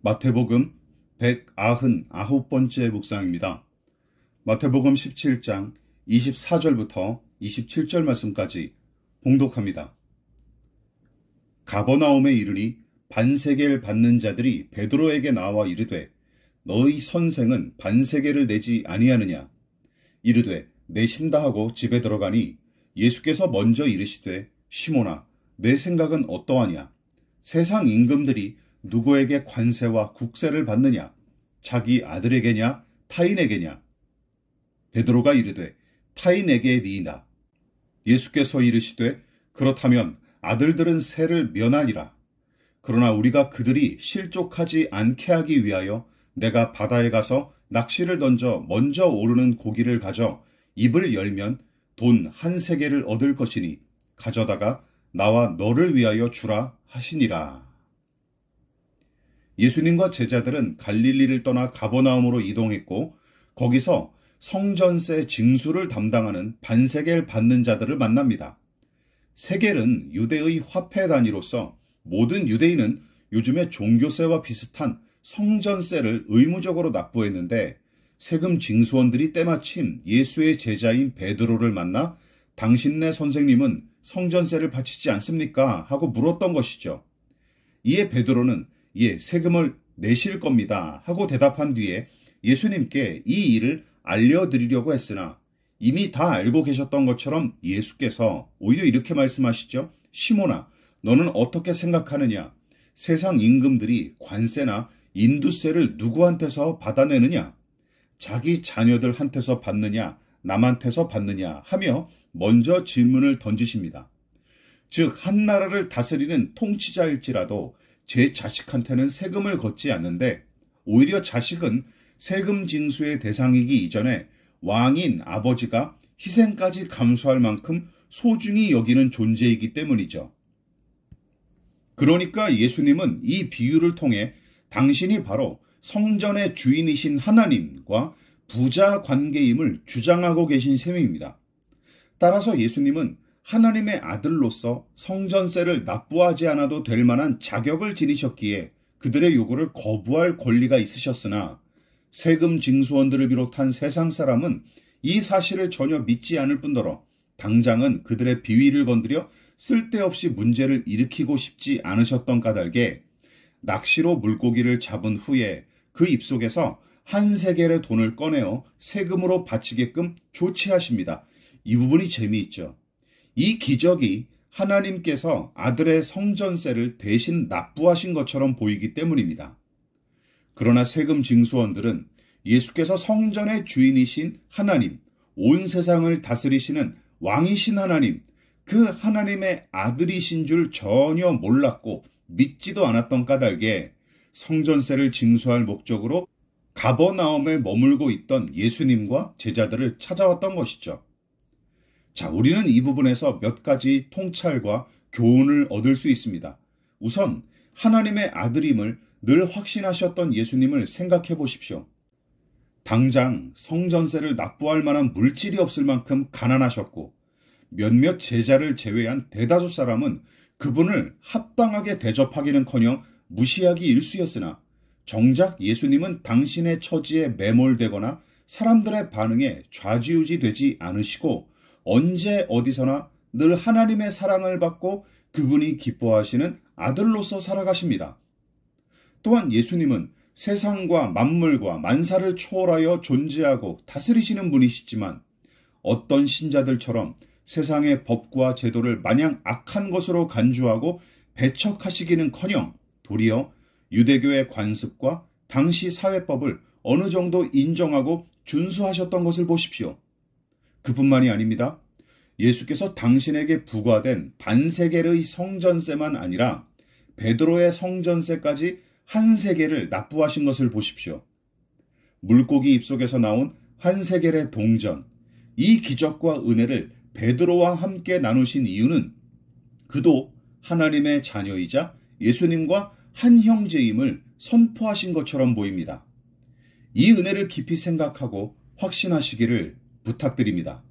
마태복음 199번째 묵상입니다. 마태복음 17장 24절부터 27절 말씀까지 봉독합니다. 가버나움에 이르니 반세겔 받는 자들이 베드로에게 나와 이르되 너희 선생은 반세겔을 내지 아니하느냐? 이르되 내신다 하고 집에 들어가니 예수께서 먼저 이르시되 시몬아 내 생각은 어떠하냐? 세상 임금들이 누구에게 관세와 국세를 받느냐? 자기 아들에게냐 타인에게냐? 베드로가 이르되 타인에게니이다. 예수께서 이르시되 그렇다면 아들들은 세를 면하리라. 그러나 우리가 그들이 실족하지 않게 하기 위하여 내가 바다에 가서 낚시를 던져 먼저 오르는 고기를 가져 입을 열면 돈 한 세겔을 얻을 것이니 가져다가 나와 너를 위하여 주라 하시니라. 예수님과 제자들은 갈릴리를 떠나 가버나움으로 이동했고 거기서 성전세 징수를 담당하는 반세겔 받는 자들을 만납니다. 세겔은 유대의 화폐 단위로서 모든 유대인은 요즘의 종교세와 비슷한 성전세를 의무적으로 납부했는데 세금 징수원들이 때마침 예수의 제자인 베드로를 만나 당신네 선생님은 성전세를 바치지 않습니까? 하고 물었던 것이죠. 이에 베드로는 예, 세금을 내실 겁니다 하고 대답한 뒤에 예수님께 이 일을 알려드리려고 했으나 이미 다 알고 계셨던 것처럼 예수께서 오히려 이렇게 말씀하시죠. 시몬아, 너는 어떻게 생각하느냐? 세상 임금들이 관세나 인두세를 누구한테서 받아내느냐? 자기 자녀들한테서 받느냐? 남한테서 받느냐? 하며 먼저 질문을 던지십니다. 즉, 한 나라를 다스리는 통치자일지라도 제 자식한테는 세금을 걷지 않는데 오히려 자식은 세금 징수의 대상이기 이전에 왕인 아버지가 희생까지 감수할 만큼 소중히 여기는 존재이기 때문이죠. 그러니까 예수님은 이 비유를 통해 당신이 바로 성전의 주인이신 하나님과 부자 관계임을 주장하고 계신 셈입니다. 따라서 예수님은 하나님의 아들로서 성전세를 납부하지 않아도 될 만한 자격을 지니셨기에 그들의 요구를 거부할 권리가 있으셨으나 세금 징수원들을 비롯한 세상 사람은 이 사실을 전혀 믿지 않을 뿐더러 당장은 그들의 비위를 건드려 쓸데없이 문제를 일으키고 싶지 않으셨던 까닭에 낚시로 물고기를 잡은 후에 그 입속에서 한 세겔의 돈을 꺼내어 세금으로 바치게끔 조치하십니다. 이 부분이 재미있죠. 이 기적이 하나님께서 아들의 성전세를 대신 납부하신 것처럼 보이기 때문입니다. 그러나 세금 징수원들은 예수께서 성전의 주인이신 하나님, 온 세상을 다스리시는 왕이신 하나님, 그 하나님의 아들이신 줄 전혀 몰랐고 믿지도 않았던 까닭에 성전세를 징수할 목적으로 가버나움에 머물고 있던 예수님과 제자들을 찾아왔던 것이죠. 자, 우리는 이 부분에서 몇 가지 통찰과 교훈을 얻을 수 있습니다. 우선 하나님의 아들임을 늘 확신하셨던 예수님을 생각해 보십시오. 당장 성전세를 납부할 만한 물질이 없을 만큼 가난하셨고 몇몇 제자를 제외한 대다수 사람은 그분을 합당하게 대접하기는커녕 무시하기 일쑤였으나 정작 예수님은 당신의 처지에 매몰되거나 사람들의 반응에 좌지우지되지 않으시고 언제 어디서나 늘 하나님의 사랑을 받고 그분이 기뻐하시는 아들로서 살아가십니다. 또한 예수님은 세상과 만물과 만사를 초월하여 존재하고 다스리시는 분이시지만 어떤 신자들처럼 세상의 법과 제도를 마냥 악한 것으로 간주하고 배척하시기는커녕 도리어 유대교의 관습과 당시 사회법을 어느 정도 인정하고 준수하셨던 것을 보십시오. 그뿐만이 아닙니다. 예수께서 당신에게 부과된 반세겔의 성전세만 아니라 베드로의 성전세까지 한 세겔을 납부하신 것을 보십시오. 물고기 입속에서 나온 한 세겔의 동전, 이 기적과 은혜를 베드로와 함께 나누신 이유는 그도 하나님의 자녀이자 예수님과 한 형제임을 선포하신 것처럼 보입니다. 이 은혜를 깊이 생각하고 확신하시기를 부탁드립니다.